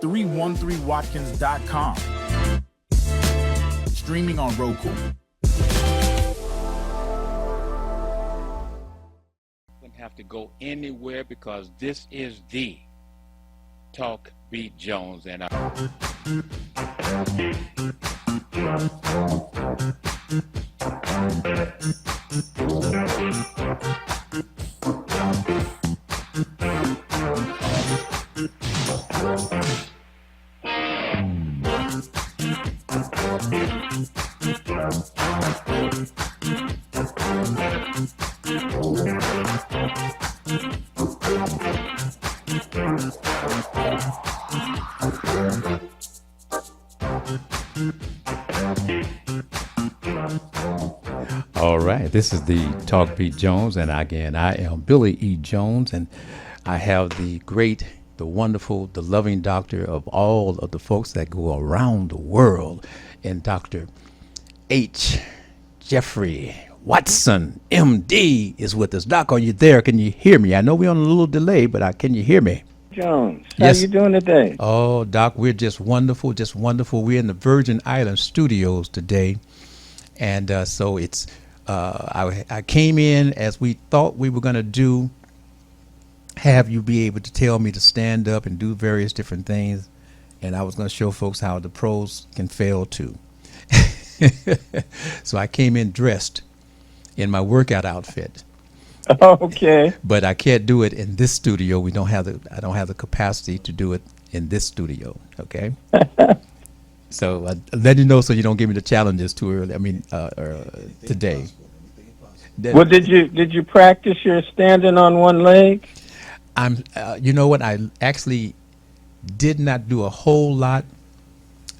313watkins.com. Streaming on Roku. Wouldn't have to go anywhere because this is the Talk Beat Jones and All right, this is the Talk Beat Jones, and again, I am Billy E. Jones, and I have the great, the wonderful, the loving doctor of all of the folks that go around the world, and Dr. H. Jeffrey Watson, MD, is with us. Doc, are you there? Can you hear me? I know we're on a little delay, but can you hear me? Jones, Yes. how you doing today? Oh, Doc, we're just wonderful, just wonderful. We're in the Virgin Islands studios today, and so it's I came in as we thought we were going to have you be able to tell me to stand up and do various different things, and I was going to show folks how the pros can fail too. So I came in dressed in my workout outfit. Okay. But I can't do it in this studio. I don't have the capacity to do it in this studio. Okay. So I let you know so you don't give me the challenges too early. I mean, today. Well, did you practice your standing on one leg? You know what? I actually did not do a whole lot.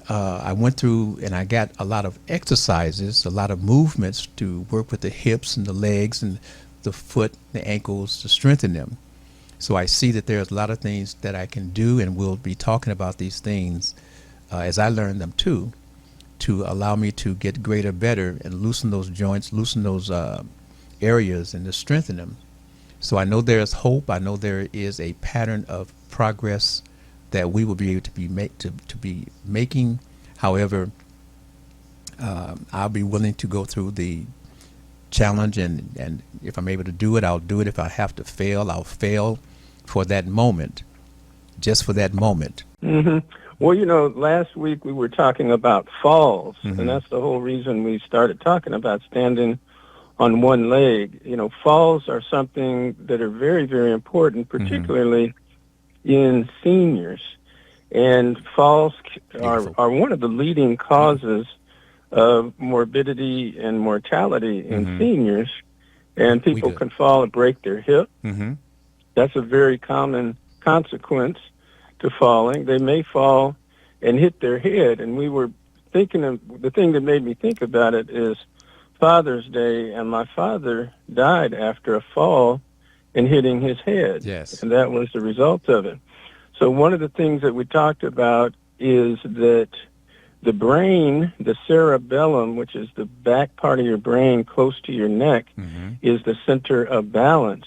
I went through and I got a lot of exercises, a lot of movements to work with the hips and the legs and the foot, the ankles to strengthen them. So I see that there's a lot of things that I can do, and we'll be talking about these things as I learn them too, to allow me to get greater, better, and loosen those joints, loosen those areas, and to strengthen them. So I know there's hope. I know there is a pattern of progress that we will be able to be making. However, I'll be willing to go through the challenge, and if I'm able to do it, I'll do it. If I have to fail, I'll fail for that moment, just for that moment. Mm-hmm. Well, last week we were talking about falls, Mm-hmm. and that's the whole reason we started talking about standing on one leg. Falls are something that are very, very important, particularly in seniors. And falls are one of the leading causes of morbidity and mortality in seniors. And people can fall and break their hip. Mm-hmm. That's a very common consequence to falling. They may fall and hit their head. And we were thinking of the thing that made me think about it is Father's Day, and my father died after a fall and hitting his head. Yes. And that was the result of it. So one of the things that we talked about is that the brain, the cerebellum, which is the back part of your brain close to your neck, is the center of balance.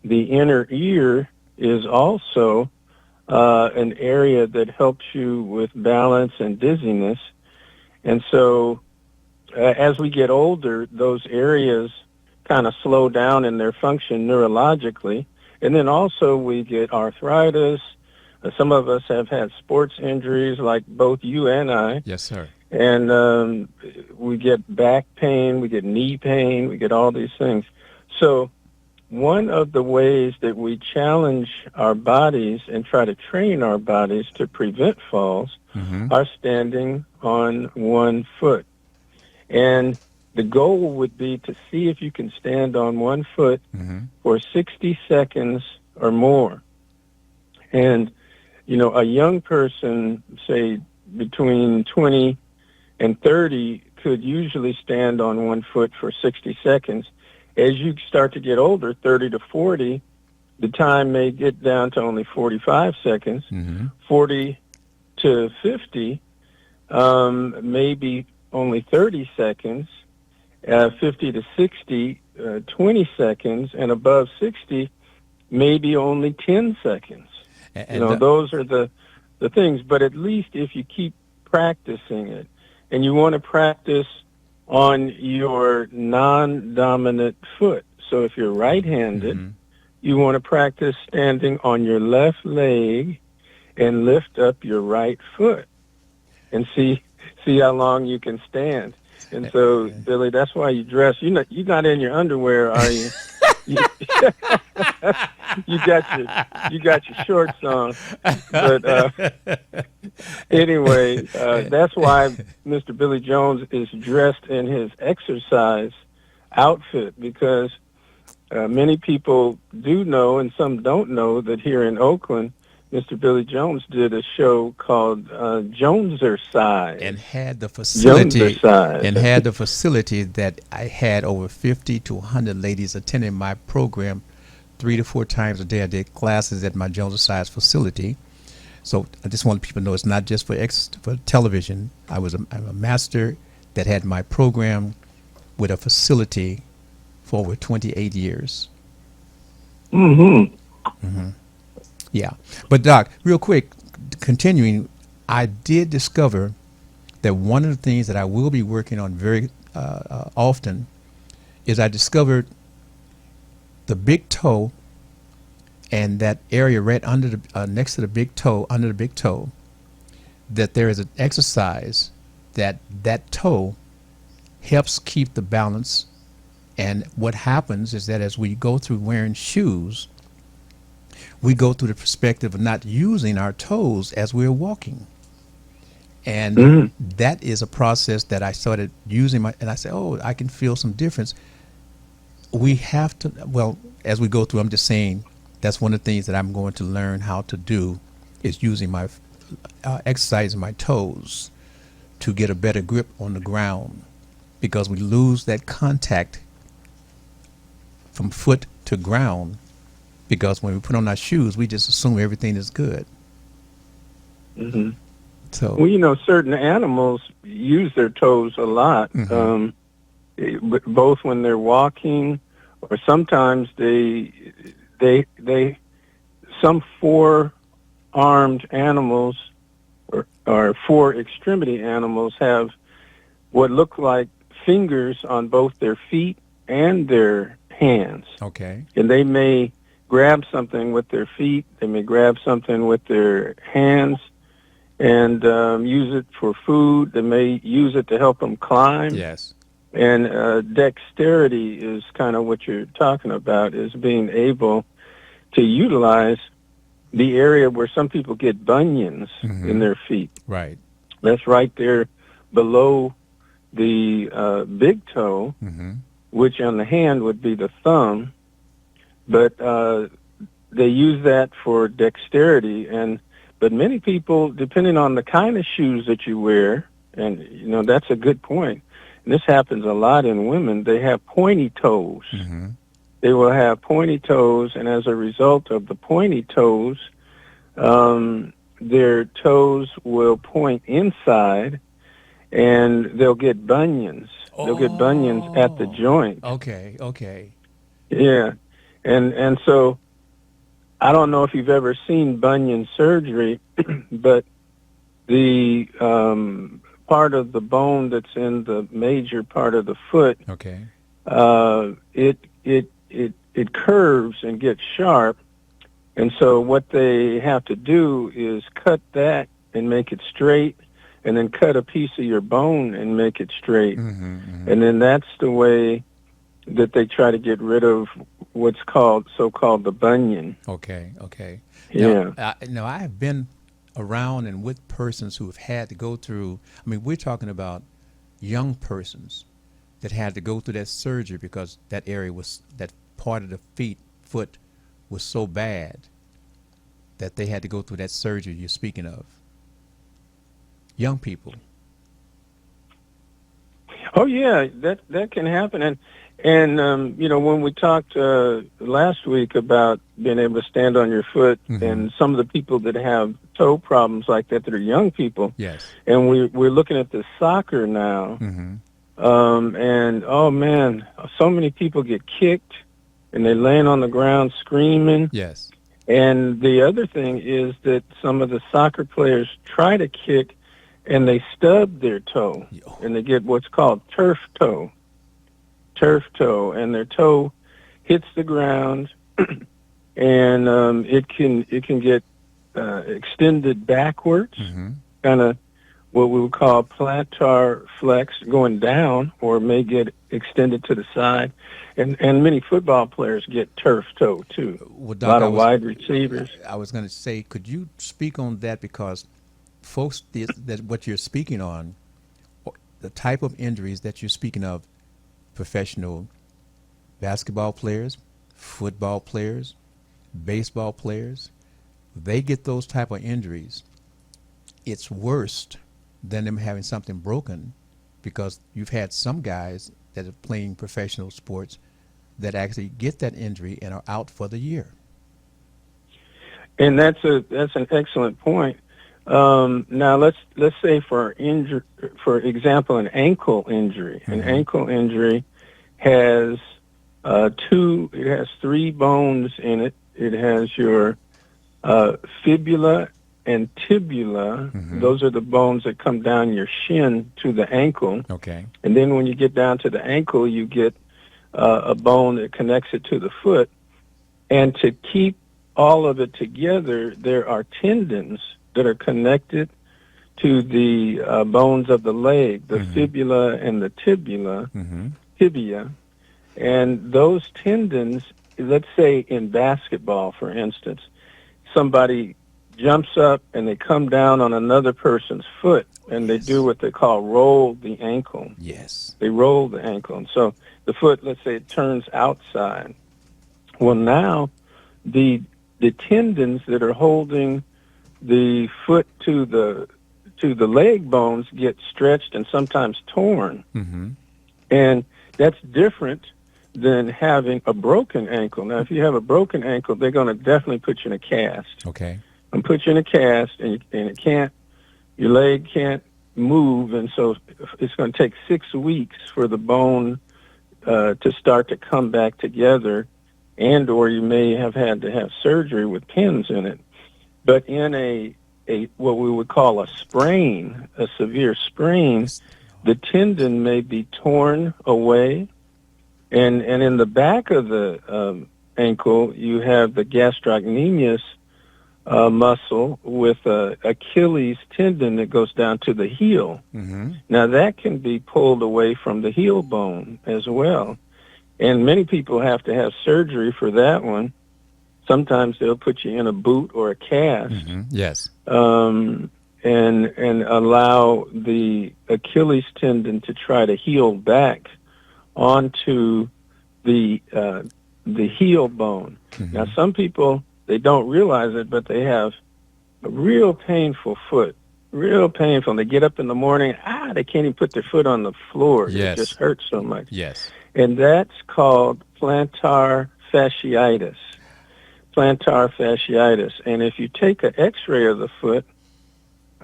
The inner ear is also an area that helps you with balance and dizziness. And so as we get older, those areas kind of slow down in their function neurologically. And then also we get arthritis. Some of us have had sports injuries like both you and I. Yes, sir. And we get back pain, we get knee pain, we get all these things. So one of the ways that we challenge our bodies and try to train our bodies to prevent falls are standing on one foot. And the goal would be to see if you can stand on one foot for 60 seconds or more. And, a young person, say between 20 and 30, could usually stand on one foot for 60 seconds. As you start to get older, 30 to 40, the time may get down to only 45 seconds. 40 to 50, maybe only 30 seconds. 50 to 60, 20 seconds. And above 60, maybe only 10 seconds. And those are the the things. But at least if you keep practicing it, and you want to practice on your non-dominant foot. So if you're right-handed, you want to practice standing on your left leg and lift up your right foot and see how long you can stand. And so, Billy, that's why you dress. You're not in your underwear, are you? You got your shorts on. But anyway, that's why Mr. Billy Jones is dressed in his exercise outfit, because many people do know and some don't know that here in Oakland, Mr. Billy Jones did a show called Jonesercise. And had the facility Jonesercise. and had the facility that I had over 50 to 100 ladies attending my program 3 to 4 times a day. I did classes at my Jonesercise facility. So I just want people to know it's not just for television. I'm a master that had my program with a facility for over 28 years. Yeah. But Doc, real quick, continuing, I did discover that one of the things that I will be working on very often is I discovered the big toe and that area right under the next to the big toe, under the big toe, that there is an exercise that toe helps keep the balance. And what happens is that as we go through wearing shoes, we go through the perspective of not using our toes as we're walking. And that is a process that I started using and I said, oh, I can feel some difference. We have to, well, as we go through, I'm just saying that's one of the things that I'm going to learn how to do is using my, exercising my toes to get a better grip on the ground, because we lose that contact from foot to ground. Because when we put on our shoes, we just assume everything is good. So, well, certain animals use their toes a lot, both when they're walking, or sometimes some 4-armed animals or 4-extremity animals have what look like fingers on both their feet and their hands. okay. And they may grab something with their feet, they may grab something with their hands, and use it for food. They may use it to help them climb. Yes. And dexterity is kind of what you're talking about, is being able to utilize the area where some people get bunions in their feet. Right. That's right there below the big toe, which on the hand would be the thumb. But they use that for dexterity, but many people, depending on the kind of shoes that you wear, and that's a good point. And this happens a lot in women. They have pointy toes. They will have pointy toes, and as a result of the pointy toes, their toes will point inside, and they'll get bunions. They'll get bunions at the joint. Okay. Yeah. And so I don't know if you've ever seen bunion surgery, but the part of the bone that's in the major part of the foot, it curves and gets sharp. And so what they have to do is cut that and make it straight, and then cut a piece of your bone and make it straight. And then that's the way that they try to get rid of what's so-called the bunion. Okay. Yeah. Now, I have been around and with persons who have had to go through, we're talking about young persons that had to go through that surgery because that part of the foot was so bad that they had to go through that surgery you're speaking of. Young people. Oh yeah, that can happen. And when we talked last week about being able to stand on your foot, and some of the people that have toe problems like that are young people. Yes. And we're looking at the soccer now. And oh man, so many people get kicked, and they're laying on the ground screaming. Yes. And the other thing is that some of the soccer players try to kick and they stub their toe and they get what's called turf toe, and their toe hits the ground and it can get extended backwards, kind of what we would call plantar flex going down, or may get extended to the side. And many football players get turf toe too. Well, A Doc, lot of wide receivers. I was going to say, could you speak on that, because folks, that what you're speaking on, the type of injuries that you're speaking of, professional basketball players, football players, baseball players, they get those type of injuries. It's worse than them having something broken, because you've had some guys that are playing professional sports that actually get that injury and are out for the year. And that's an excellent point. Now let's say for example, an ankle injury. An ankle injury has three bones in it. It has your fibula and tibula. Those are the bones that come down your shin to the ankle. Okay. And then when you get down to the ankle, you get a bone that connects it to the foot. And to keep all of it together, there are tendons that are connected to the bones of the leg, the fibula and the tibia. And those tendons, let's say in basketball, for instance, somebody jumps up and they come down on another person's foot, and they do what they call roll the ankle. Yes. They roll the ankle. And so the foot, let's say it turns outside. Well, now the tendons that are holding the foot to the leg bones get stretched and sometimes torn. And that's different than having a broken ankle. Now, if you have a broken ankle, they're going to definitely put you in a cast. Okay. And put you in a cast, and your leg can't move, and so it's going to take 6 weeks for the bone to start to come back together, and or you may have had to have surgery with pins in it. But in a what we would call a sprain, a severe sprain, the tendon may be torn away, and in the back of the ankle, you have the gastrocnemius muscle with Achilles tendon that goes down to the heel. Now that can be pulled away from the heel bone as well. And many people have to have surgery for that one. Sometimes they'll put you in a boot or a cast. Yes. And allow the Achilles tendon to try to heal back onto the heel bone. Now some people, they don't realize it, but they have a real painful foot, real painful. And they get up in the morning, they can't even put their foot on the floor. Yes. It just hurts so much. Yes. And that's called plantar fasciitis. Plantar fasciitis. And if you take an x-ray of the foot,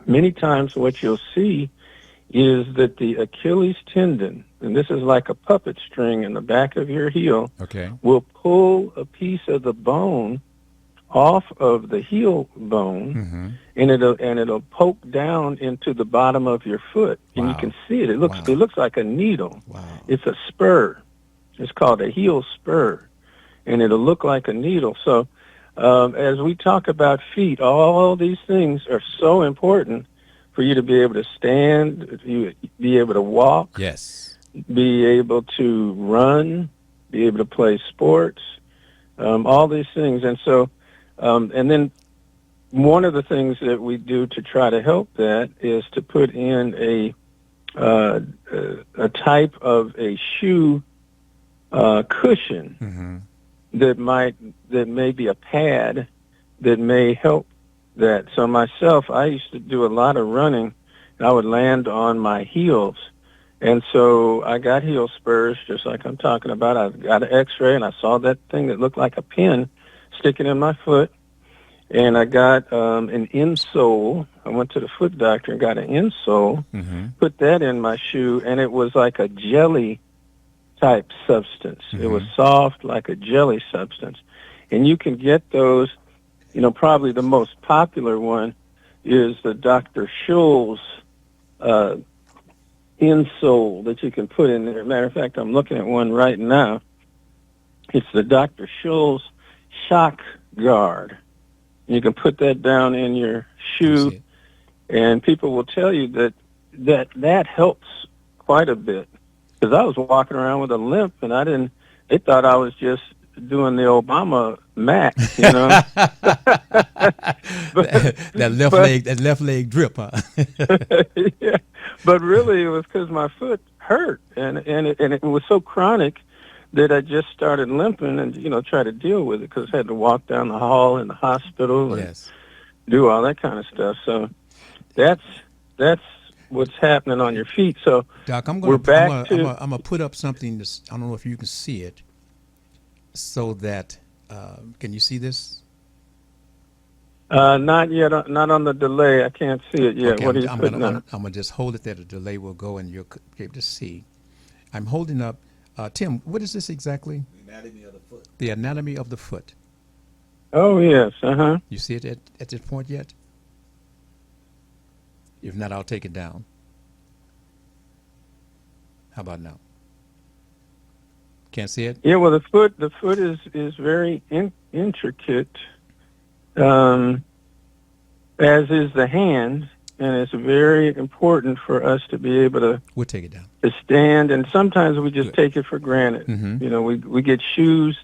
many times what you'll see is that the Achilles tendon, and this is like a puppet string in the back of your heel, will pull a piece of the bone off of the heel bone, and it'll poke down into the bottom of your foot, and you can see it. It looks like a needle. It's a spur. It's called a heel spur, and it'll look like a needle. So as we talk about feet, all these things are so important for you to be able to stand, you be able to walk, be able to run, be able to play sports, all these things. And so and then one of the things that we do to try to help that is to put in a type of a shoe cushion that may be a pad that may help that. So myself, I used to do a lot of running, and I would land on my heels. And so I got heel spurs, just like I'm talking about. I got an x-ray, and I saw that thing that looked like a pin sticking in my foot. And I got an insole. I went to the foot doctor and got an insole, put that in my shoe, and it was like a jelly-type substance. It was soft like a jelly substance. And you can get those probably the most popular one is the Dr. Scholl's insole that you can put in there. Matter of fact, I'm looking at one right now. It's the Dr. Scholl's Shock Guard. You can put that down in your shoe, and people will tell you that helps quite a bit. Because I was walking around with a limp, and they thought I was just doing the Obama Mac, that left leg drip, huh? Yeah, but really it was because my foot hurt, and it was so chronic that I just started limping and try to deal with it because I had to walk down the hall in the hospital and do all that kind of stuff. So that's what's happening on your feet. So Doc, I'm gonna put up something. I don't know if you can see it. So that can you see this? Not yet. Not on the delay. I can't see it yet. Okay, what are you I'm putting on? gonna just hold it there. The delay will go, and you'll be able to see. I'm holding up. Tim, what is this exactly? The anatomy of the foot. The anatomy of the foot. Oh yes. You see it at this point yet? If not, I'll take it down. How about now? Can't see it? Yeah, well, the foot is very intricate, as is the hand, and it's very important for us to be able to. We'll take it down. To stand, and sometimes we just take it for granted. Mm-hmm. We get shoes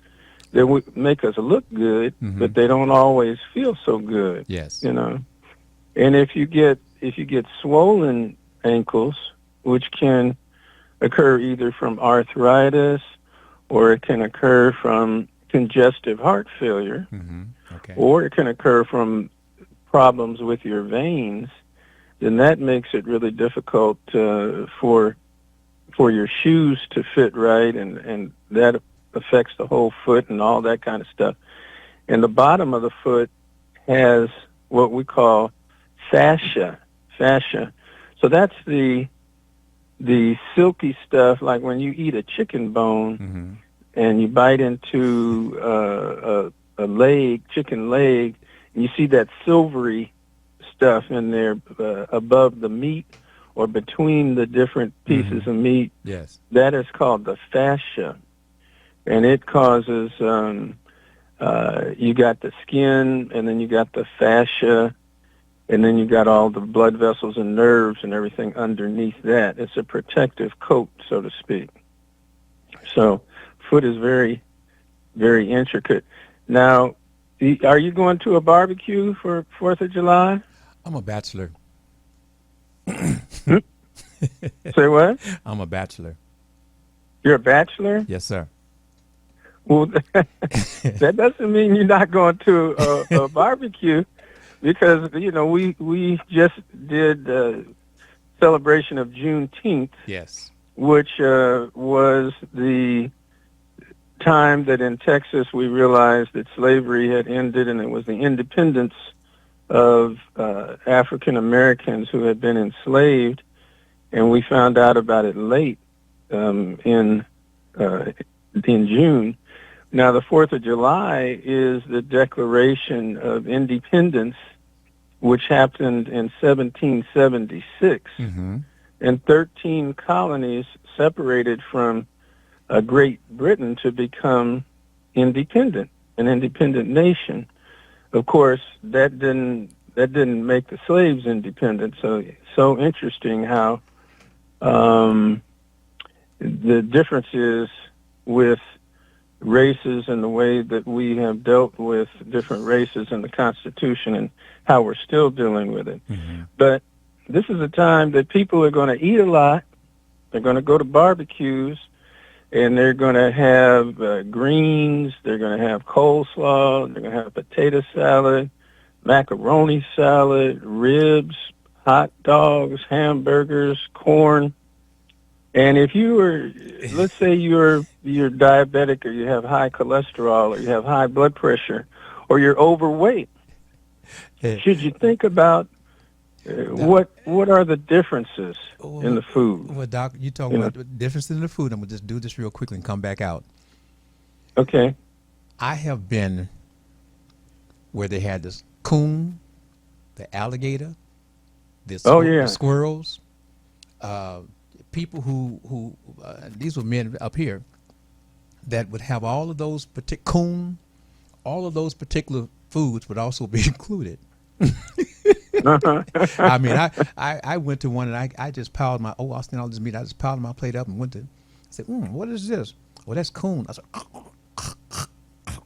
that would make us look good, but they don't always feel so good. Yes. And if you get swollen ankles, which can occur either from arthritis, or it can occur from congestive heart failure, or it can occur from problems with your veins, then that makes it really difficult for your shoes to fit right, and that affects the whole foot and all that kind of stuff. And the bottom of the foot has what we call fascia. So that's the silky stuff, like when you eat a chicken bone and you bite into a leg, chicken leg, and you see that silvery stuff in there above the meat or between the different pieces of meat. Yes. That is called the fascia. And it causes, you got the skin, and then you got the fascia, and then you got all the blood vessels and nerves and everything underneath that. It's a protective coat, so to speak. So foot is very, very intricate. Now, are you going to a barbecue for 4th of July? I'm a bachelor. Say what? I'm a bachelor. You're a bachelor? Yes, sir. Well, that doesn't mean you're not going to a barbecue, because we just did a celebration of Juneteenth. Yes. Which was the time that in Texas we realized that slavery had ended, and it was the independence of African Americans who had been enslaved, and we found out about it late in June. Now, the 4th of July is the Declaration of Independence, which happened in 1776, and 13 colonies separated from Great Britain to become independent, an independent nation. Of course, that didn't make the slaves independent. So interesting how the differences with races and the way that we have dealt with different races in the Constitution and how we're still dealing with it. But this is a time that people are going to eat a lot. They're going to go to barbecues, and they're going to have greens. They're going to have coleslaw. They're going to have potato salad, macaroni salad, ribs, hot dogs, hamburgers, corn. And if you were, let's say you're diabetic, or you have high cholesterol, or you have high blood pressure, or you're overweight, should you think about what are the differences in the food? Well, Doc, you talking about the differences in the food. I'm going to just do this real quickly and come back out. Okay. I have been where they had this coon, the alligator, Oh, yeah. the squirrels, people who these were men up here that would have all of those coon, all of those particular foods would also be included. I mean, I went to one and I just piled my, I was all this meat. I just piled my plate up and went to, said, what is this? Well, that's coon. I said,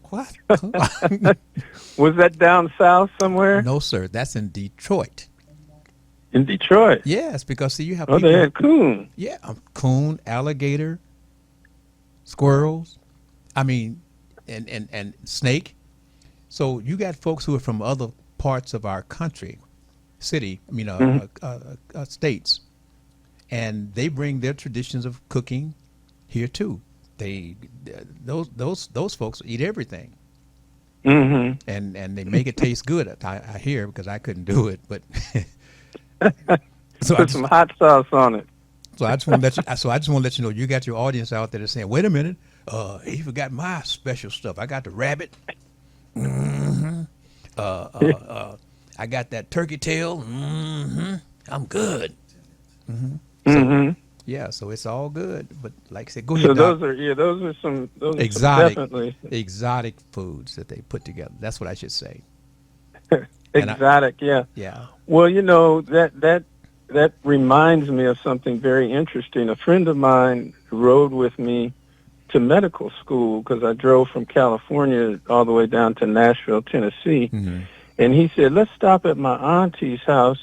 what? Was that down south somewhere? No, sir. That's in Detroit. In Detroit? Yes, because see, you have Oh, people. they had coon. Yeah, coon, alligator, squirrels. I mean, and snake. So you got folks who are from other parts of our country, states, and they bring their traditions of cooking here too. Those folks eat everything, Mm-hmm. and they make it taste good. I hear, because I couldn't do it, but Put some hot sauce on it. So I just want to let you. So I just want to let you know, you got your audience out there that's saying, "Wait a minute, he forgot my special stuff. I got the rabbit. Mm-hmm. I got that turkey tail. Mm-hmm. I'm good. Mm-hmm. Mm-hmm. Yeah, so it's all good. But like I said, go ahead. So Doc. those are some Exotic, definitely exotic foods that they put together. That's what I should say. exotic. Yeah. Yeah. Well, that reminds me of something very interesting. A friend of mine rode with me to medical school because I drove from California all the way down to Nashville, Tennessee. Mm-hmm. And he said, let's stop at my auntie's house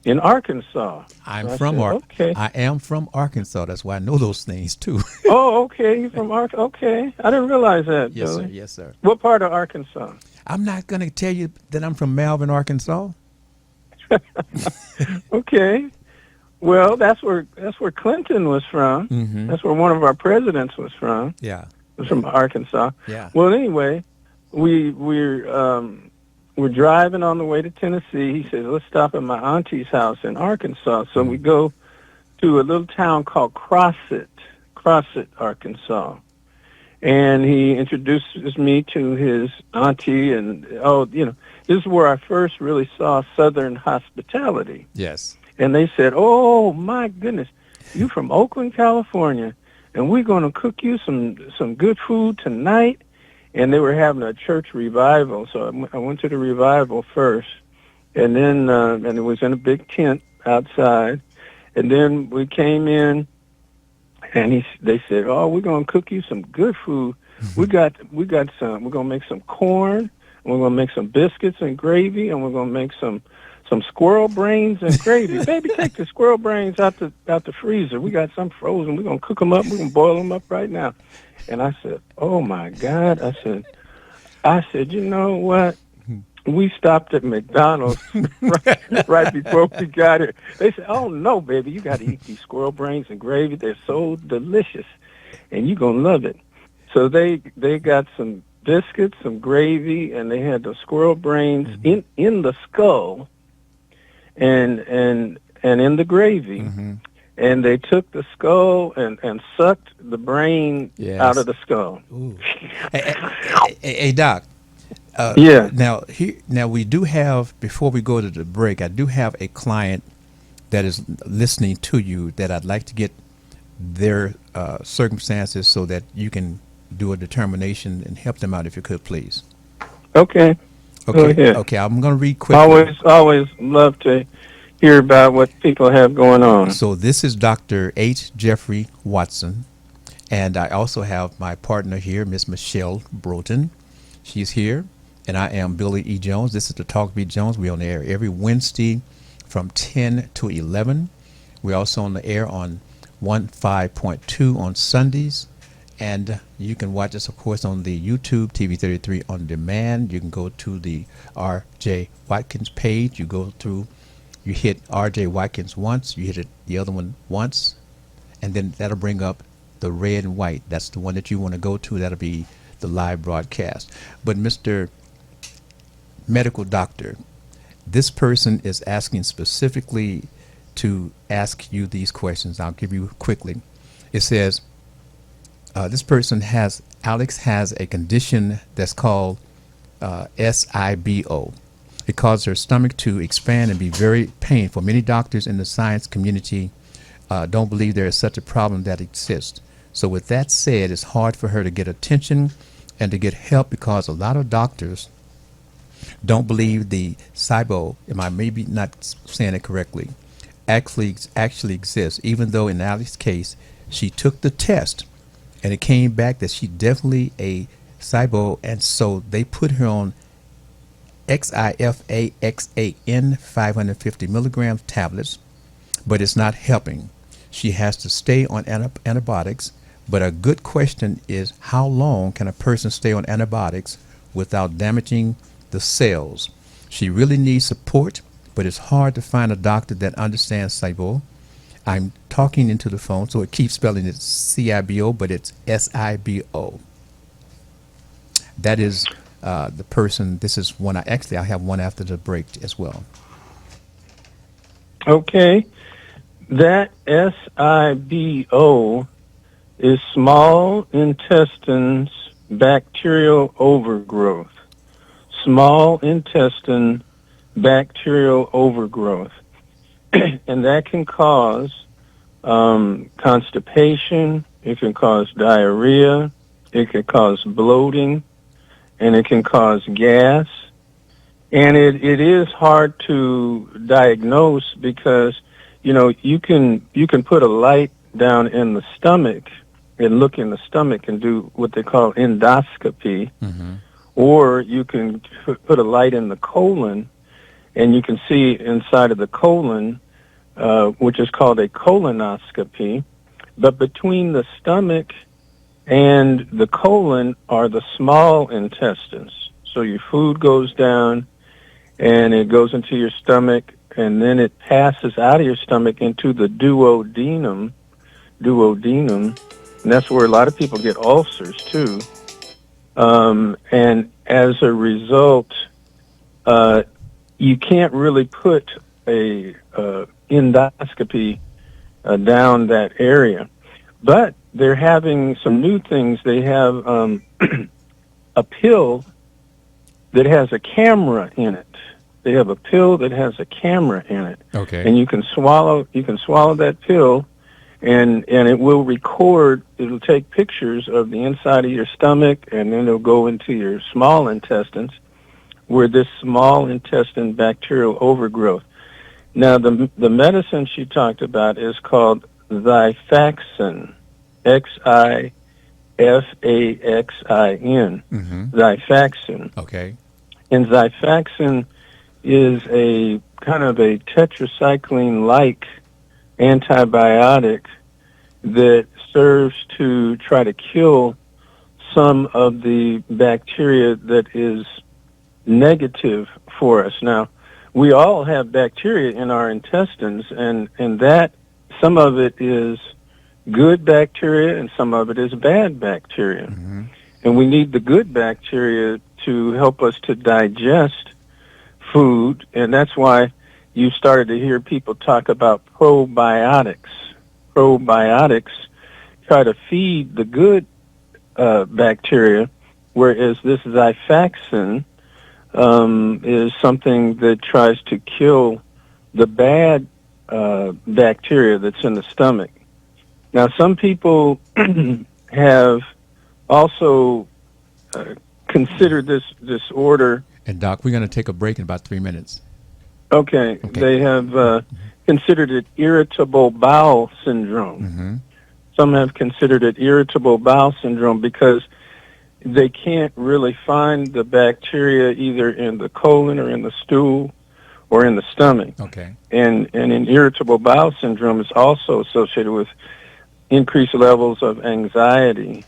in Arkansas. I'm And I from said, okay. I am from Arkansas. That's why I know those things too. Oh, okay. You're from Arkansas. Okay. I didn't realize that, Yes, Billy. sir. Yes, sir. What part of Arkansas? I'm not going to tell you that I'm from Malvern, Arkansas. Okay. Well, that's where Clinton was from. Mm-hmm. That's where one of our presidents was from. Yeah. Was from Arkansas. Yeah. Well, anyway, we're driving on the way to Tennessee. He says, let's stop at my auntie's house in Arkansas. So we go to a little town called Crossett, Arkansas. And he introduces me to his auntie, and, this is where I first really saw Southern hospitality. Yes. And they said, oh, my goodness, you from Oakland, California, and we're going to cook you some good food tonight. And they were having a church revival, so I went to the revival first, and then and it was in a big tent outside, and then we came in, and they said, "Oh, we're gonna cook you some good food. We got some. We're gonna make some corn, and we're gonna make some biscuits and gravy, and we're gonna make some squirrel brains and gravy. Baby, take the squirrel brains out the freezer. We got some frozen. We're gonna cook them up. We're gonna boil them up right now." And I said, "Oh my God!" I said, you know what? We stopped at McDonald's right before we got here. They said, "Oh no, baby, you got to eat these squirrel brains and gravy. They're so delicious, and you're gonna love it." So they got some biscuits, some gravy, and they had the squirrel brains in the skull, and in the gravy. Mm-hmm. And they took the skull and sucked the brain out of the skull. Hey, Doc. Yeah. Now we do have, before we go to the break, I do have a client that is listening to you that I'd like to get their circumstances so that you can do a determination and help them out, if you could, please. Okay. Go ahead. Okay. I'm going to read quickly. Always love to hear about what people have going on. So this is Dr. H. Jeffrey Watson, and I also have my partner here, Miss Michelle Broughton. She's here, and I am Billy E. Jones. This is the Talk B. Jones. We're on the air every Wednesday from 10 to 11. We're also on the air on 15.2 on Sundays, and you can watch us, of course, on the YouTube TV33 on demand. You can go to the R.J. Watkins page. You hit R.J. Watkins once, you hit it the other one once, and then that'll bring up the red and white. That's the one that you want to go to. That'll be the live broadcast. But Mr. Medical Doctor, this person is asking specifically to ask you these questions. I'll give you quickly. It says, this person Alex has a condition that's called SIBO. It causes her stomach to expand and be very painful. Many doctors in the science community don't believe there is such a problem that exists. So with that said, it's hard for her to get attention and to get help because a lot of doctors don't believe the SIBO, am I maybe not saying it correctly, actually exists, even though in Alex's case, she took the test and it came back that she definitely a SIBO, and so they put her on XIFAXAN 550 milligrams tablets, but it's not helping. She has to stay on antibiotics, but a good question is how long can a person stay on antibiotics without damaging the cells? She really needs support, but it's hard to find a doctor that understands SIBO. I'm talking into the phone, so it keeps spelling it CIBO, but it's SIBO. That is the person. This is one. I have one after the break as well. Okay. That SIBO is small intestines bacterial overgrowth. Small intestine bacterial overgrowth. And that can cause constipation, it can cause diarrhea, it can cause bloating, and it can cause gas. And it is hard to diagnose because, you can put a light down in the stomach and look in the stomach and do what they call endoscopy, or you can put a light in the colon and you can see inside of the colon, which is called a colonoscopy. But between the stomach and the colon are the small intestines. So your food goes down and it goes into your stomach, and then it passes out of your stomach into the duodenum, and that's where a lot of people get ulcers too. And as a result, you can't really put a endoscopy down that area. But they're having some new things. They have a pill that has a camera in it. They have a pill that has a camera in it. Okay. And you can swallow that pill, and it will record. It'll take pictures of the inside of your stomach, and then it'll go into your small intestines, where this small intestine bacterial overgrowth. Now, the medicine she talked about is called Xifaxan, Xifaxin, Xifaxan. Okay. And Xifaxan is a kind of a tetracycline-like antibiotic that serves to try to kill some of the bacteria that is negative for us. Now, we all have bacteria in our intestines, and that some of it is good bacteria and some of it is bad bacteria. And we need the good bacteria to help us to digest food, and that's why you started to hear people talk about probiotics. Probiotics try to feed the good bacteria, whereas this Xifaxan is something that tries to kill the bad bacteria that's in the stomach. Now, some people have also considered this order. And Doc, we're going to take a break in about 3 minutes. Okay. They have considered it irritable bowel syndrome. Some have considered it irritable bowel syndrome because they can't really find the bacteria either in the colon or in the stool or in the stomach. Okay. And in irritable bowel syndrome is also associated with increased levels of anxiety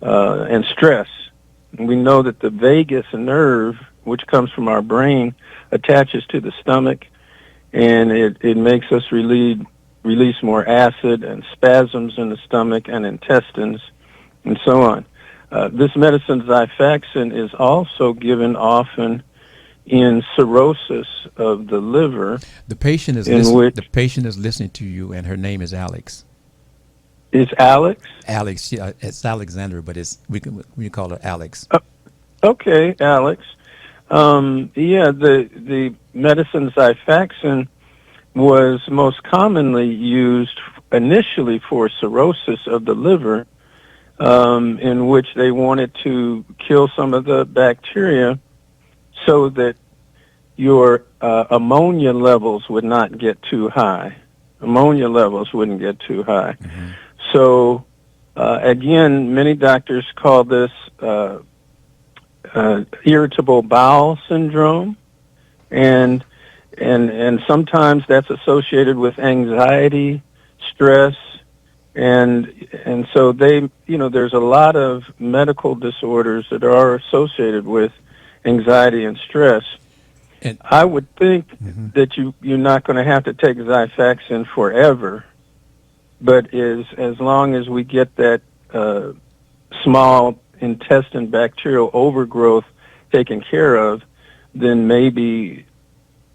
and stress. And we know that the vagus nerve, which comes from our brain, attaches to the stomach, and it makes us release more acid and spasms in the stomach and intestines and so on. This medicine, Xifaxan, is also given often in cirrhosis of the liver. The patient is listening to you, and her name is Alex. Is Alex? Alex, it's Alexander, but we call her Alex. Okay, Alex. The medicine Xifaxan was most commonly used initially for cirrhosis of the liver, in which they wanted to kill some of the bacteria so that your ammonia levels would not get too high. Ammonia levels wouldn't get too high. Mm-hmm. So, again, many doctors call this irritable bowel syndrome, and sometimes that's associated with anxiety, stress, and so there's a lot of medical disorders that are associated with anxiety and stress. And I would think mm-hmm. that you're not going to have to take Xifaxan forever, but as long as we get that small intestine bacterial overgrowth taken care of, then maybe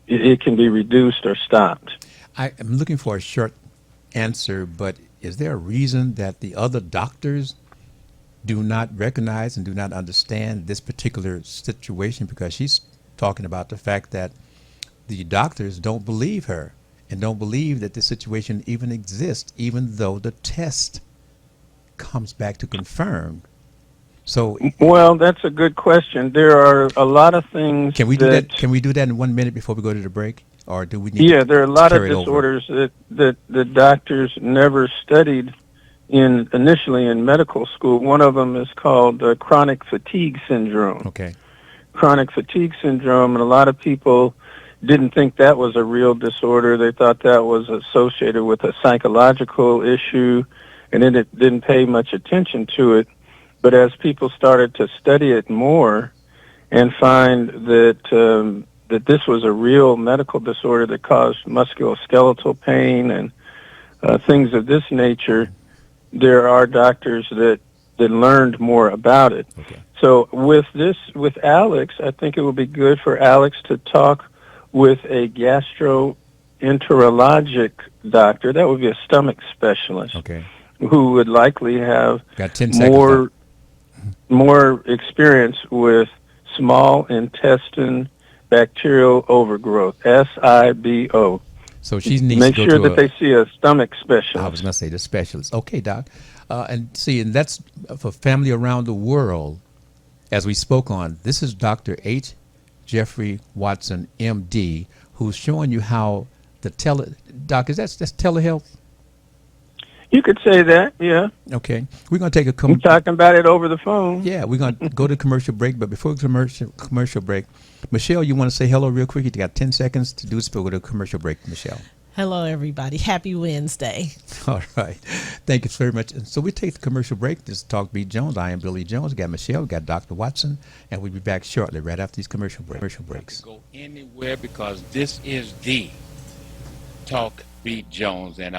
it can be reduced or stopped. I am looking for a short answer, but is there a reason that the other doctors do not recognize and do not understand this particular situation? Because she's talking about the fact that the doctors don't believe her and don't believe that this situation even exists, even though the test comes back to confirm. So, well, that's a good question. There are a lot of things. Can we do that? Can we do that in 1 minute before we go to the break, or do we need? Yeah, there are a lot of disorders that the doctors never studied initially in medical school. One of them is called chronic fatigue syndrome. Okay. Chronic fatigue syndrome, and a lot of people didn't think that was a real disorder. They thought that was associated with a psychological issue, and then it didn't pay much attention to it. But as people started to study it more and find that that this was a real medical disorder that caused musculoskeletal pain and things of this nature, there are doctors that learned more about it. Okay. So with Alex, I think it would be good for Alex to talk with a gastroenterologic doctor. That would be a stomach specialist. Okay. Who would likely have Got 10 seconds more experience with small intestine bacterial overgrowth, SIBO. So she needs Make to go sure to that they see a stomach specialist. I was going to say the specialist. Okay, Doc. And that's for family around the world, as we spoke on. This is Dr. H. Jeffrey Watson, MD, who's showing you how the Doc, that's telehealth? You could say that, yeah. Okay. We're going to take I'm talking about it over the phone. Yeah, we're going to go to commercial break, but before commercial break, Michelle, you want to say hello real quick? You got 10 seconds to do this before we go to commercial break, Michelle. Hello, everybody. Happy Wednesday. All right. Thank you very much. And so we take the commercial break. This is Talk Beat Jones. I am Billy Jones. We got Michelle. We got Dr. Watson. And we'll be back shortly, right after these commercial breaks. Go anywhere because this is the Talk Beat Jones. And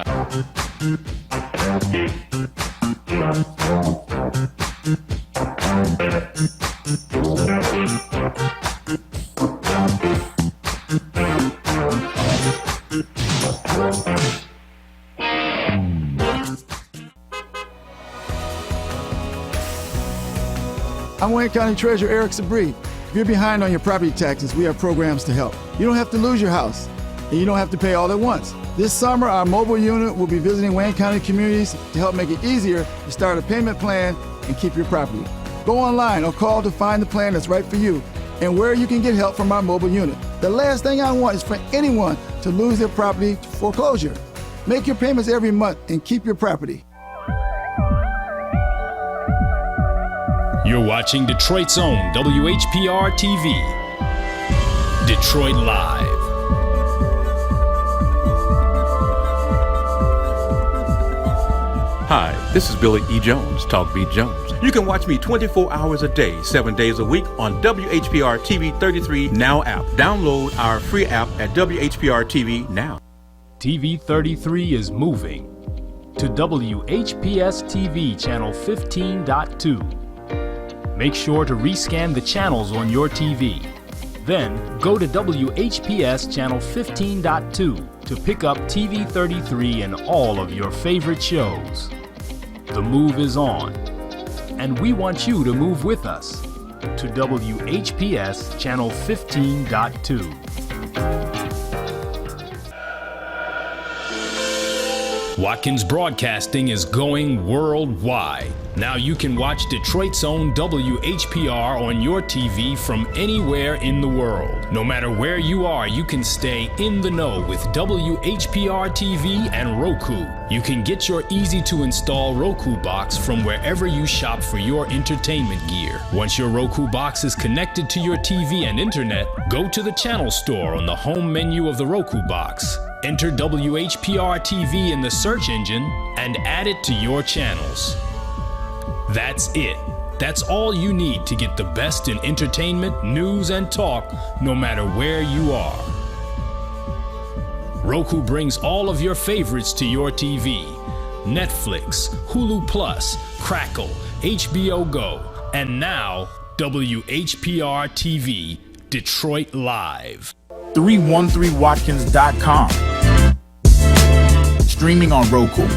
I'm Wayne County Treasurer Eric Sabri. If you're behind on your property taxes, we have programs to help. You don't have to lose your house, and you don't have to pay all at once. This summer, our mobile unit will be visiting Wayne County communities to help make it easier to start a payment plan and keep your property. Go online or call to find the plan that's right for you and where you can get help from our mobile unit. The last thing I want is for anyone to lose their property to foreclosure. Make your payments every month and keep your property. You're watching Detroit's own WHPR TV. Detroit Live. Hi, this is Billy E. Jones, Talk Beat Jones. You can watch me 24 hours a day, 7 days a week on WHPR TV 33 Now app. Download our free app at WHPR TV Now. TV 33 is moving to WHPS TV channel 15.2. Make sure to rescan the channels on your TV. Then go to WHPS channel 15.2 to pick up TV 33 and all of your favorite shows. The move is on, and we want you to move with us. to WHPS Channel 15.2. Watkins Broadcasting is going worldwide. Now you can watch Detroit's own WHPR on your TV from anywhere in the world. No matter where you are, you can stay in the know with WHPR TV and Roku. You can get your easy-to-install Roku box from wherever you shop for your entertainment gear. Once your Roku box is connected to your TV and internet, go to the channel store on the home menu of the Roku box. Enter WHPR TV in the search engine and add it to your channels. That's it. That's all you need to get the best in entertainment, news, and talk, no matter where you are. Roku brings all of your favorites to your TV. Netflix, Hulu Plus, Crackle, HBO Go, and now WHPR TV, Detroit Live. 313watkins.com. Streaming on Roku.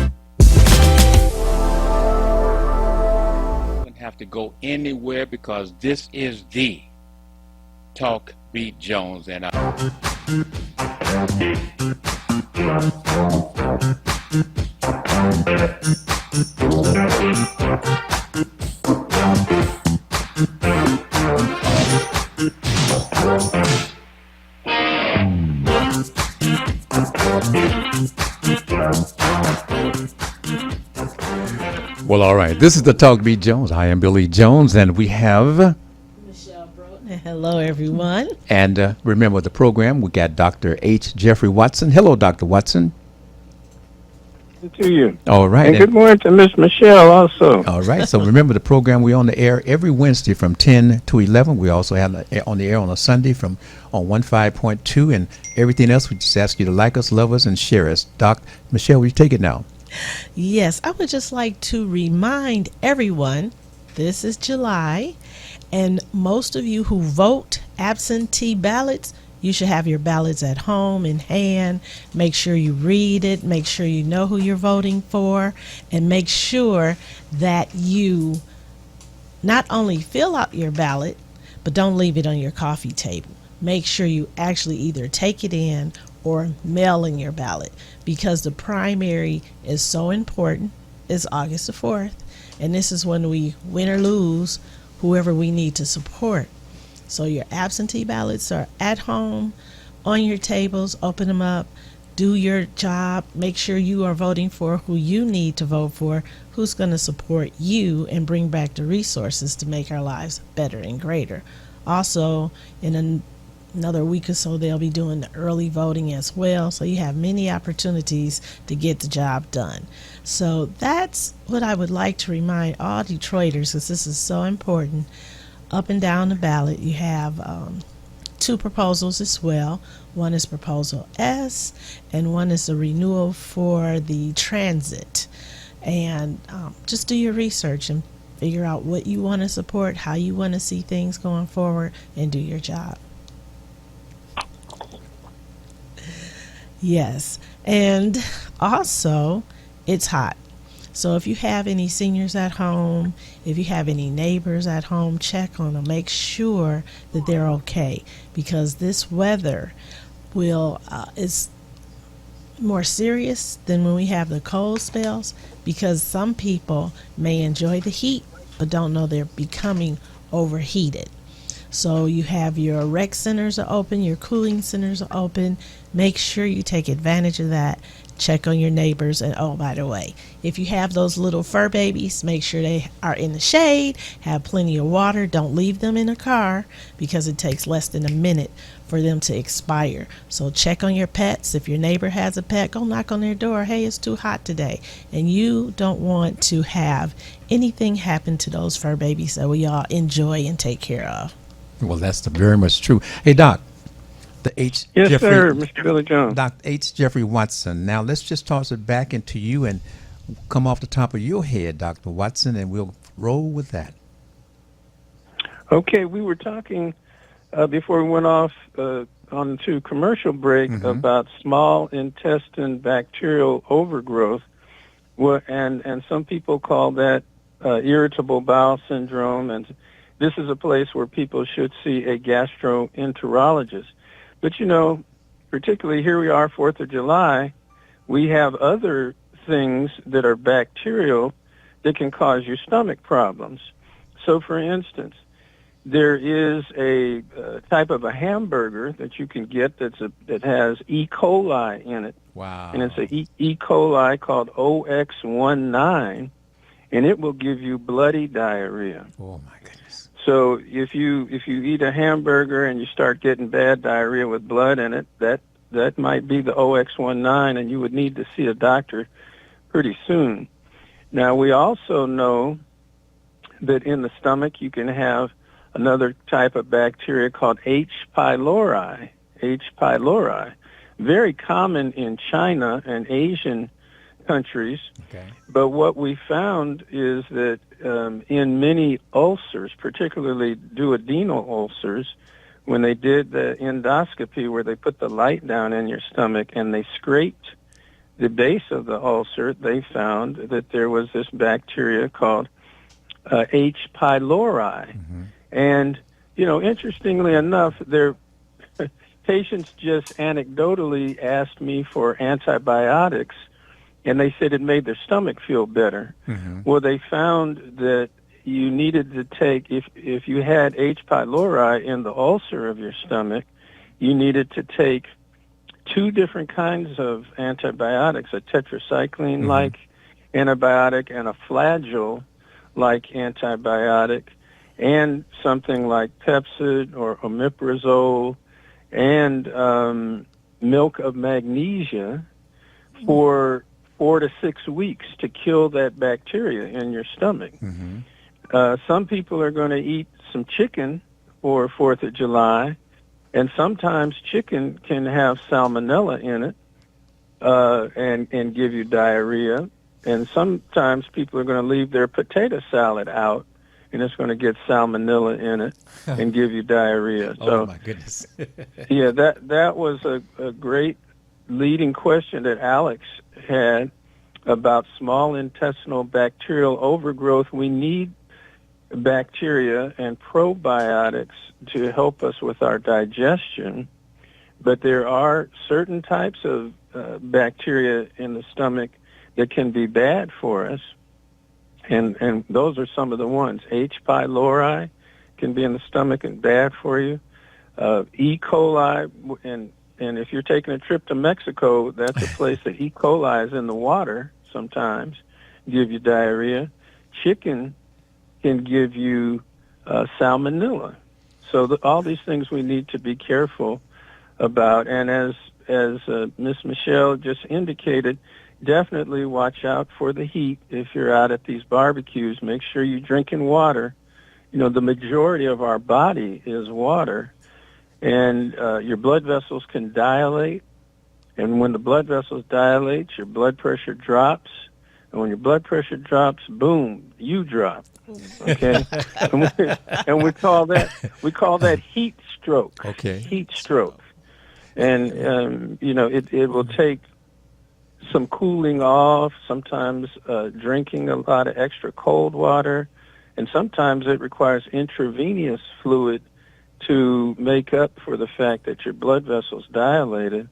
Don't have to go anywhere because this is the Talk Beat Jones and Well, all right. This is the Talk Beat Jones. I am Billy Jones, and we have... Michelle Broughton. Hello, everyone. And remember the program, we got Dr. H. Jeffrey Watson. Hello, Dr. Watson. Good to you. All right. And good morning to Miss Michelle also. All right. So remember the program, we're on the air every Wednesday from 10 to 11. We also have on the air on a Sunday on 15.2, and everything else. We just ask you to like us, love us, and share us. Doc, Michelle, will you take it now? Yes, I would just like to remind everyone this is July, and most of you who vote absentee ballots, you should have your ballots at home in hand. Make sure you read it, make sure you know who you're voting for, and make sure that you not only fill out your ballot, but don't leave it on your coffee table. Make sure you actually either take it in or mail in your ballot, because the primary is so important. It's August the 4th, and this is when we win or lose whoever we need to support. So your absentee ballots are at home, on your tables, open them up, do your job, make sure you are voting for who you need to vote for, who's going to support you and bring back the resources to make our lives better and greater. Also, in another week or so, they'll be doing the early voting as well, so you have many opportunities to get the job done. So that's what I would like to remind all Detroiters, because this is so important. Up and down the ballot, you have two proposals as well. One is Proposal S, and one is the renewal for the transit. And just do your research and figure out what you want to support, how you want to see things going forward, and do your job. Yes, and also it's hot. So if you have any seniors at home, if you have any neighbors at home, check on them. Make sure that they're okay, because this weather is more serious than when we have the cold spells, because some people may enjoy the heat but don't know they're becoming overheated. So you have your rec centers are open, your cooling centers are open. Make sure you take advantage of that. Check on your neighbors. And oh, by the way, if you have those little fur babies, make sure they are in the shade, have plenty of water. Don't leave them in a car, because it takes less than a minute for them to expire. So check on your pets. If your neighbor has a pet, go knock on their door. Hey, it's too hot today. And you don't want to have anything happen to those fur babies that we all enjoy and take care of. Well, that's very much true. Hey, Doc, the H. Yes, Jeffrey, sir, Mr. Billy Jones. Dr. H. Jeffrey Watson. Now, let's just toss it back into you and come off the top of your head, Dr. Watson, and we'll roll with that. Okay, we were talking before we went off onto commercial break about small intestine bacterial overgrowth, and some people call that irritable bowel syndrome, this is a place where people should see a gastroenterologist. But, particularly here we are, 4th of July, we have other things that are bacterial that can cause you stomach problems. So, for instance, there is a type of a hamburger that you can get that has E. coli in it. Wow. And it's a E. coli called OX19, and it will give you bloody diarrhea. Oh, my goodness. So if you eat a hamburger and you start getting bad diarrhea with blood in it, that might be the OX19, and you would need to see a doctor pretty soon. Now, we also know that in the stomach you can have another type of bacteria called H. pylori. H. pylori, very common in China and Asian countries. Okay. But what we found is that in many ulcers, particularly duodenal ulcers, when they did the endoscopy where they put the light down in your stomach and they scraped the base of the ulcer, they found that there was this bacteria called H. pylori. Mm-hmm. And, interestingly enough, patients just anecdotally asked me for antibiotics, and they said it made their stomach feel better. Mm-hmm. Well, they found that you needed to take, if you had H. pylori in the ulcer of your stomach, you needed to take 2 different kinds of antibiotics, a tetracycline-like antibiotic and a Flagyl-like antibiotic, and something like Pepcid or omeprazole and milk of magnesia for 4 to 6 weeks to kill that bacteria in your stomach. Mm-hmm. Some people are going to eat some chicken for 4th of July, and sometimes chicken can have salmonella in it and give you diarrhea. And sometimes people are going to leave their potato salad out, and it's going to get salmonella in it and give you diarrhea. Oh, my goodness. Yeah, that was a great leading question that Alex had about small intestinal bacterial overgrowth. We need bacteria and probiotics to help us with our digestion, but there are certain types of bacteria in the stomach that can be bad for us, and those are some of the ones. H. pylori can be in the stomach and bad for you. E. coli, and if you're taking a trip to Mexico, that's a place that E. coli is in the water sometimes, give you diarrhea. Chicken can give you salmonella. So all these things we need to be careful about. And as Miss Michelle just indicated, definitely watch out for the heat if you're out at these barbecues. Make sure you're drinking water. The majority of our body is water. And your blood vessels can dilate. And when the blood vessels dilate, your blood pressure drops. And when your blood pressure drops, boom, you drop. Okay? and we call that heat stroke. Okay. Heat stroke. And, it will take some cooling off, sometimes drinking a lot of extra cold water, and sometimes it requires intravenous fluid to make up for the fact that your blood vessels dilated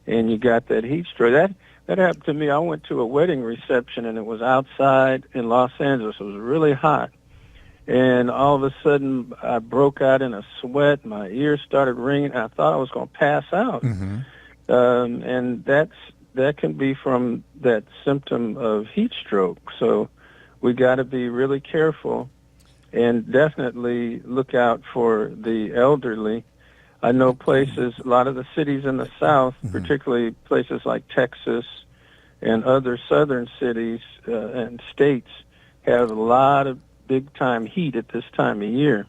and you got that heat stroke. That happened to me. I went to a wedding reception, and it was outside in Los Angeles. It was really hot. And all of a sudden, I broke out in a sweat. My ears started ringing. I thought I was going to pass out. Mm-hmm. And that can be from that symptom of heat stroke. So we got to be really careful and definitely look out for the elderly. I know places, a lot of the cities in the South, particularly places like Texas and other southern cities and states, have a lot of big-time heat at this time of year.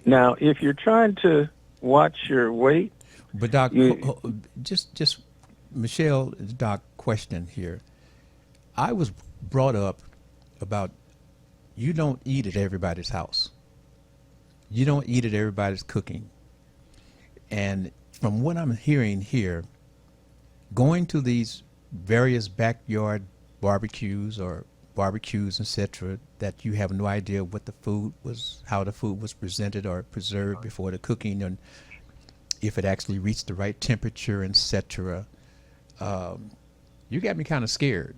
Now, if you're trying to watch your weight... But, Doc, just Michelle, Doc, question here. I was brought up about you don't eat at everybody's house. You don't eat at everybody's cooking. And from what I'm hearing here, going to these various backyard barbecues or barbecues, etc., that you have no idea what the food was, how the food was presented or preserved before the cooking, and if it actually reached the right temperature, etc. You got me kind of scared.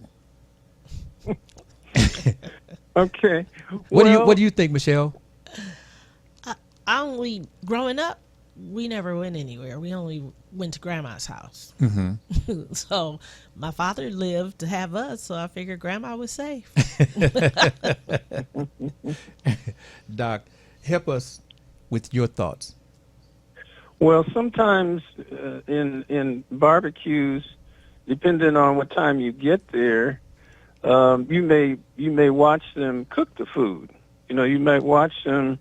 Okay. What do you think, Michelle? Growing up, we never went anywhere. We only went to grandma's house. So my father lived to have us, so I figured grandma was safe. Doc, help us with your thoughts. Well, sometimes in barbecues, depending on what time you get there, you may watch them cook the food. You know, you might watch them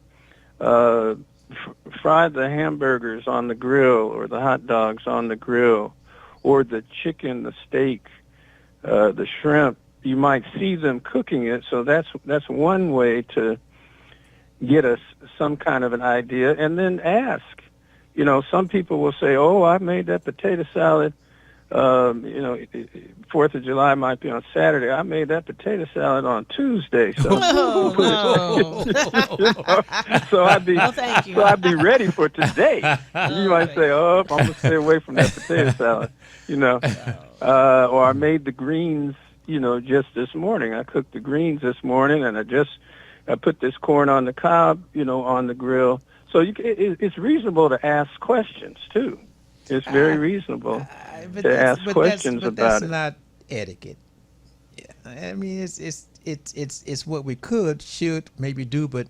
fry the hamburgers on the grill, or the hot dogs on the grill, or the chicken, the steak, the shrimp. You might see them cooking it, so that's one way to get us some kind of an idea, and then ask. You know, some people will say, "Oh, I made that potato salad. 4th of July might be on Saturday. I made that potato salad on Tuesday." So, so I'd be ready for today. You might say, "Oh, I'm gonna stay away from that potato salad," or I made the greens, just this morning. I cooked the greens this morning, and I put this corn on the cob, on the grill. So it's reasonable to ask questions too. It's very reasonable to ask questions about it. But that's not etiquette. I mean, it's what we should maybe do, but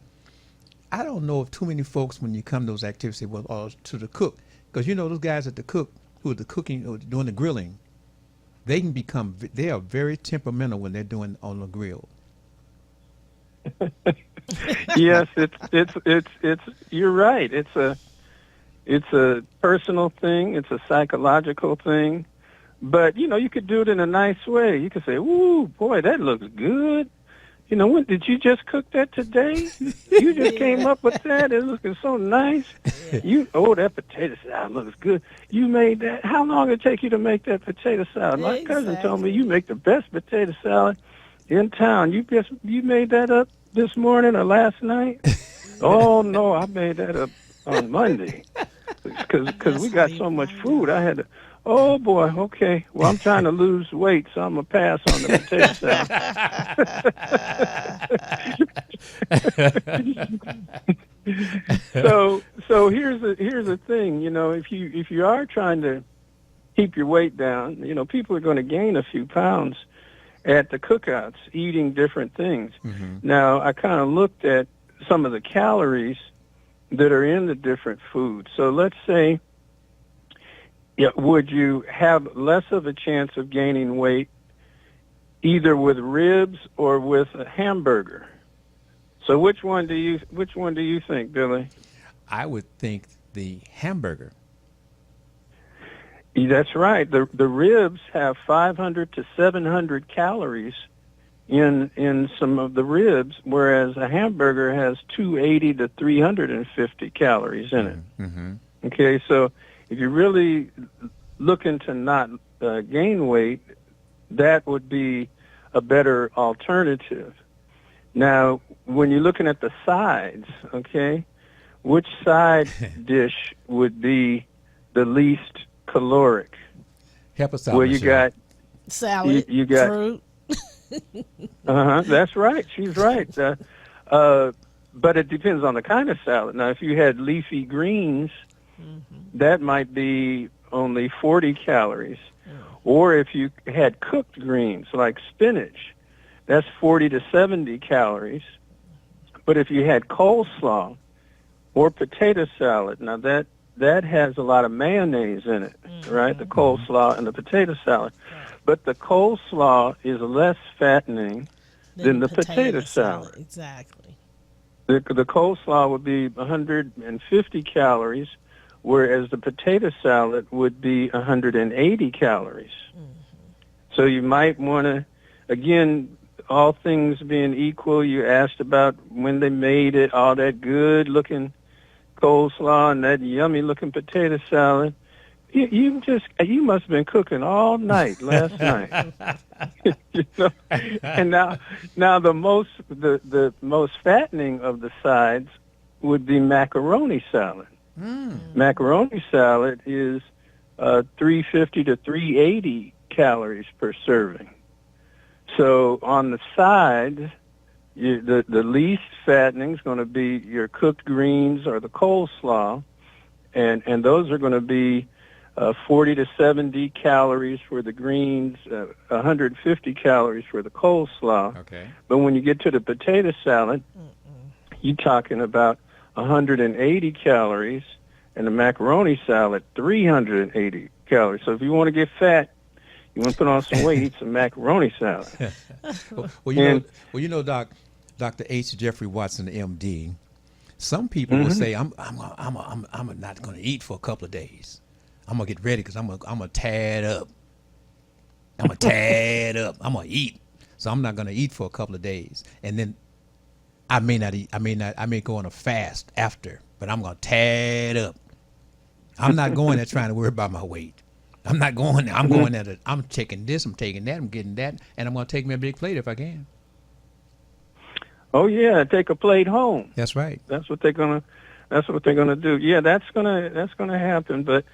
I don't know if too many folks, when you come to those activities, say, well, to the cook, because those guys at the cook who are the cooking or doing the grilling, they are very temperamental when they're doing on the grill. Yes, it's you're right. It's a personal thing. It's a psychological thing. But, you could do it in a nice way. You could say, "Ooh, boy, that looks good. When did you just cook that today? You just came up with that. It's looking so nice. That potato salad looks good. You made that. How long did it take you to make that potato salad? My cousin told me you make the best potato salad in town. You made that up this morning or last night?" "Oh, no, I made that up on Monday. Because we got so much food, I had to." "Oh, boy, okay. Well, I'm trying to lose weight, so I'm going to pass on the potato salad." So here's the thing, if you are trying to keep your weight down, people are going to gain a few pounds at the cookouts, eating different things. Mm-hmm. Now, I kind of looked at some of the calories that are in the different foods. So let's say, would you have less of a chance of gaining weight either with ribs or with a hamburger? So which one do you think, Billy? I would think the hamburger. That's right. The ribs have 500 to 700 calories in some of the ribs, whereas a hamburger has 280 to 350 calories in it. Mm-hmm. Okay, so if you're really looking to not gain weight, that would be a better alternative. Now, when you're looking at the sides, okay, which side dish would be the least caloric? Help us out. Well, you got salad, you got fruit. That's right. She's right. But it depends on the kind of salad. Now, if you had leafy greens, that might be only 40 calories. Or if you had cooked greens like spinach, that's 40 to 70 calories. But if you had coleslaw or potato salad, now that has a lot of mayonnaise in it, right? The coleslaw and the potato salad. But the coleslaw is less fattening than the potato salad. Exactly. The coleslaw would be 150 calories, whereas the potato salad would be 180 calories. So you might want to, again, all things being equal, you asked about when they made it, all that good-looking coleslaw and that yummy-looking potato salad. You must have been cooking all night last night. You know? And now the most fattening of the sides would be macaroni salad. Macaroni salad is 350 to 380 calories per serving. So on the side, the least fattening is going to be your cooked greens or the coleslaw, and those are going to be 40 to 70 calories for the greens, 150 calories for the coleslaw. Okay. But when you get to the potato salad, you're talking about 180 calories, and the macaroni salad, 380 calories. So if you want to get fat, you want to put on some weight, eat some macaroni salad. Well, you know, Dr. H. Jeffrey Watson, MD. Some people will say, "I'm not going to eat for a couple of days. I'm gonna get ready because I'm gonna tad up. I'm gonna tad up. I'm gonna eat. So I'm not gonna eat for a couple of days, and then I may not eat. I may go on a fast after, but I'm gonna tad up. I'm not going there trying to worry about my weight. I'm not going there. I'm going there. I'm taking this. I'm taking that. I'm getting that, and I'm gonna take me a big plate if I can. Oh yeah, take a plate home. That's right. That's what they're gonna do. Yeah, that's gonna happen. But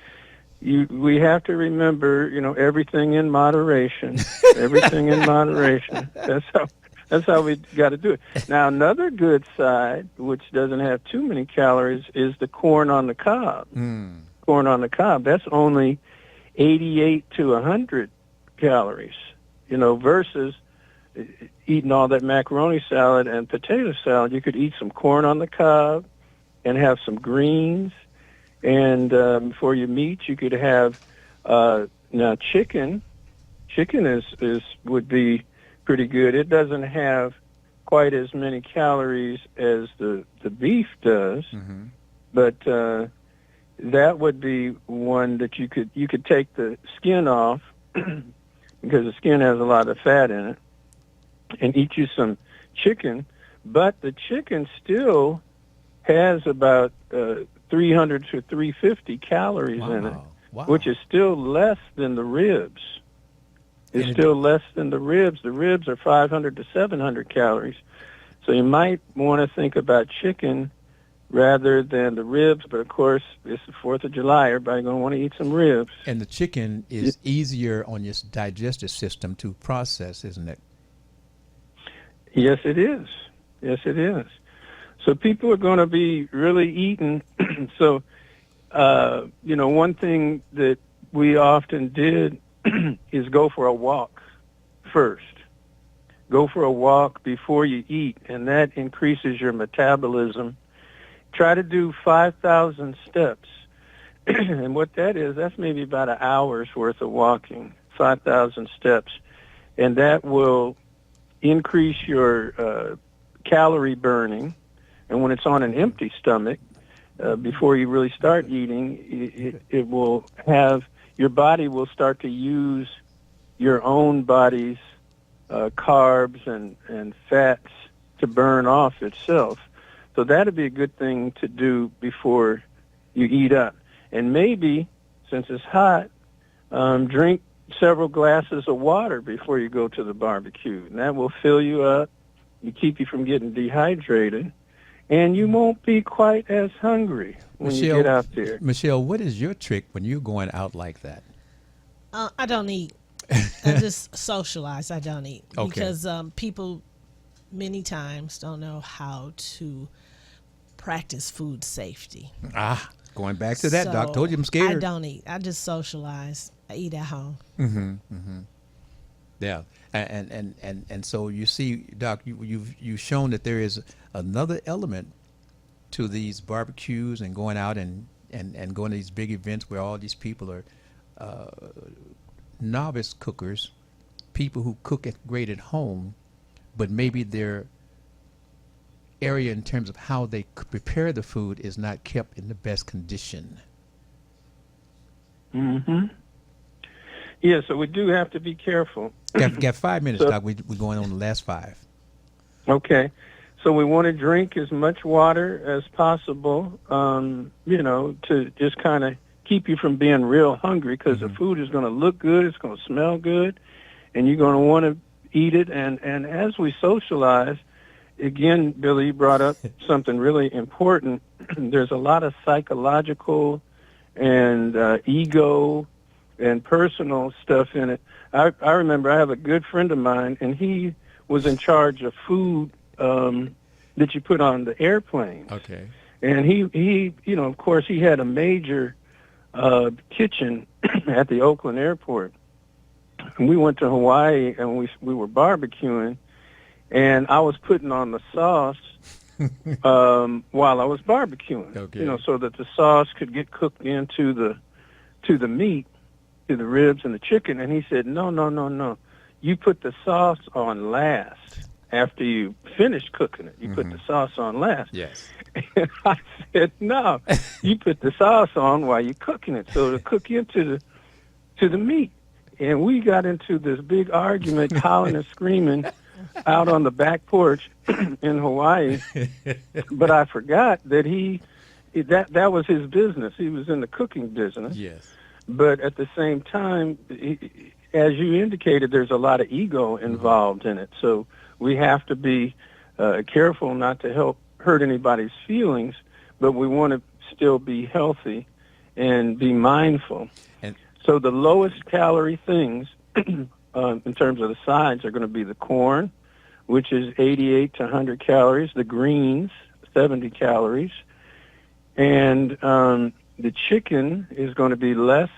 we have to remember, everything in moderation. Everything in moderation. That's how we got to do it. Now, another good side, which doesn't have too many calories, is the corn on the cob. Corn on the cob. That's only 88 to 100 calories. Versus eating all that macaroni salad and potato salad. You could eat some corn on the cob and have some greens. And for your meat, you could have now chicken. Chicken would be pretty good. It doesn't have quite as many calories as the beef does, but that would be one that you could take the skin off because the skin has a lot of fat in it, and eat you some chicken. But the chicken still has about 300 to 350 calories in it, which is still less than the ribs. It's still less than the ribs. The ribs are 500 to 700 calories. So you might want to think about chicken rather than the ribs. But, of course, it's the 4th of July. Everybody's going to want to eat some ribs. And the chicken is easier on your digestive system to process, isn't it? Yes, it is. Yes, it is. So people are going to be really eating. So, one thing that we often did is go for a walk first. Go for a walk before you eat, and that increases your metabolism. Try to do 5,000 steps. And what that is, that's maybe about an hour's worth of walking, 5,000 steps. And that will increase your calorie burning. And when it's on an empty stomach, before you really start eating, it will have, your body will start to use your own body's carbs and fats to burn off itself. So that'd be a good thing to do before you eat up. And maybe, since it's hot, drink several glasses of water before you go to the barbecue. And that will fill you up, and keep you from getting dehydrated, and you won't be quite as hungry when you get out there. Michelle, what is your trick when you're going out like that? I don't eat. I just socialize. I don't eat. Okay. Because people many times don't know how to practice food safety. Going back to that, Doc, told you I'm scared. I don't eat. I just socialize. I eat at home. Yeah, and so you see, Doc, you've shown that there is another element to these barbecues and going out and going to these big events where all these people are novice cookers, people who cook great at home, but maybe their area in terms of how they prepare the food is not kept in the best condition. Yeah, so we do have to be careful. Got 5 minutes, Doc. We're going on the last 5. Okay. So we want to drink as much water as possible, to just kind of keep you from being real hungry, because the food is going to look good, it's going to smell good, and you're going to want to eat it. And as we socialize, again, Billy, you brought up something really important. There's a lot of psychological and ego and personal stuff in it. I remember I have a good friend of mine, and he was in charge of food that you put on the airplane. Okay. And he of course, he had a major kitchen at the Oakland airport. And we went to Hawaii, and we were barbecuing, and I was putting on the sauce while I was barbecuing. Okay. So that the sauce could get cooked into the meat, to the ribs and the chicken. And he said, no. You put the sauce on last. After you finish cooking it, you put the sauce on last. Yes. And I said, no, you put the sauce on while you're cooking it, so to cook into the meat. And we got into this big argument, howling and screaming out on the back porch in Hawaii. But I forgot that that was his business. He was in the cooking business. Yes. But at the same time, as you indicated, there's a lot of ego involved in it. So we have to be careful not to hurt anybody's feelings, but we want to still be healthy and be mindful. And so the lowest calorie things in terms of the sides are going to be the corn, which is 88 to 100 calories, the greens, 70 calories, and the chicken is going to be less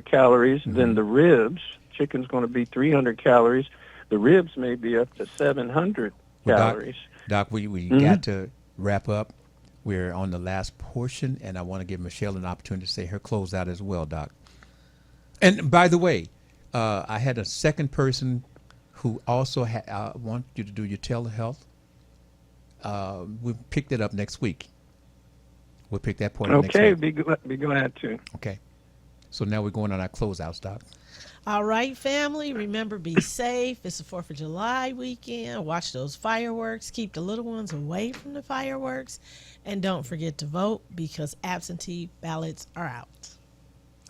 calories than the ribs. Chicken's going to be 300 calories. The ribs may be up to 700 calories. Doc, we got to wrap up. We're on the last portion, and I want to give Michelle an opportunity to say her closeout as well, Doc. And by the way, I had a second person who also want you to do your telehealth. We'll pick that up next week. We'll pick that point up next week. Okay, be glad to. Okay. So now we're going on our closeouts, Doc. All right, family. Remember, be safe. It's the 4th of July weekend. Watch those fireworks. Keep the little ones away from the fireworks. And don't forget to vote because absentee ballots are out.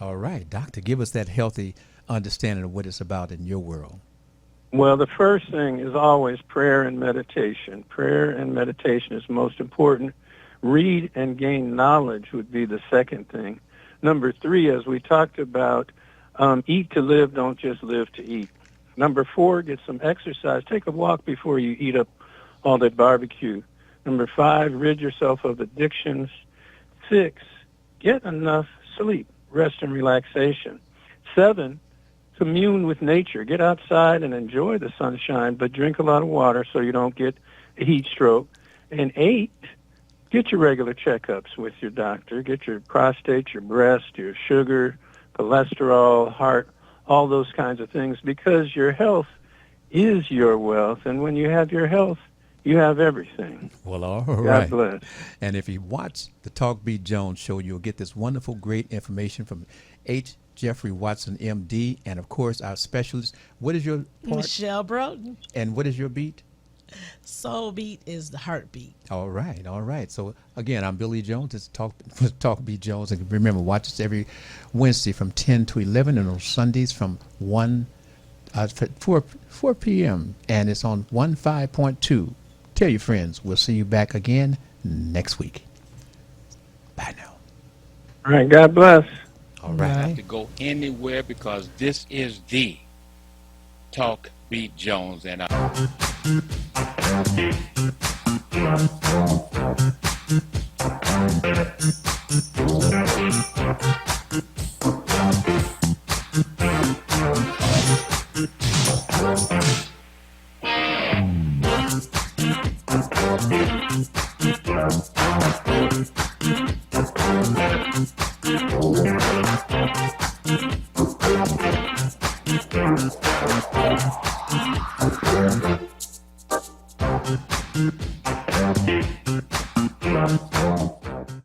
All right, Doctor, give us that healthy understanding of what it's about in your world. Well, the first thing is always prayer and meditation. Prayer and meditation is most important. Read and gain knowledge would be the second thing. Number 3, as we talked about, eat to live, don't just live to eat. Number 4, get some exercise. Take a walk before you eat up all that barbecue. Number 5, rid yourself of addictions. 6, get enough sleep, rest and relaxation. 7, commune with nature. Get outside and enjoy the sunshine, but drink a lot of water so you don't get a heat stroke. And 8, get your regular checkups with your doctor. Get your prostate, your breast, your sugar, cholesterol, heart, all those kinds of things, because your health is your wealth. And when you have your health, you have everything. Well, all right. God bless. And if you watch the Talk Beat Jones show, you'll get this wonderful, great information from H. Jeffrey Watson, M.D., and, of course, our specialist. What is your part? Michelle Broughton. And what is your beat? Soul beat is the heartbeat. All right, all right. So, again, I'm Billy Jones. It's Talk Beat Jones. And remember, watch us every Wednesday from 10 to 11 and on Sundays from 4 p.m. And it's on 15.2. Tell your friends. We'll see you back again next week. Bye now. All right, God bless. All You right. have to go anywhere because this is the Talk Beat Jones. And Thank you.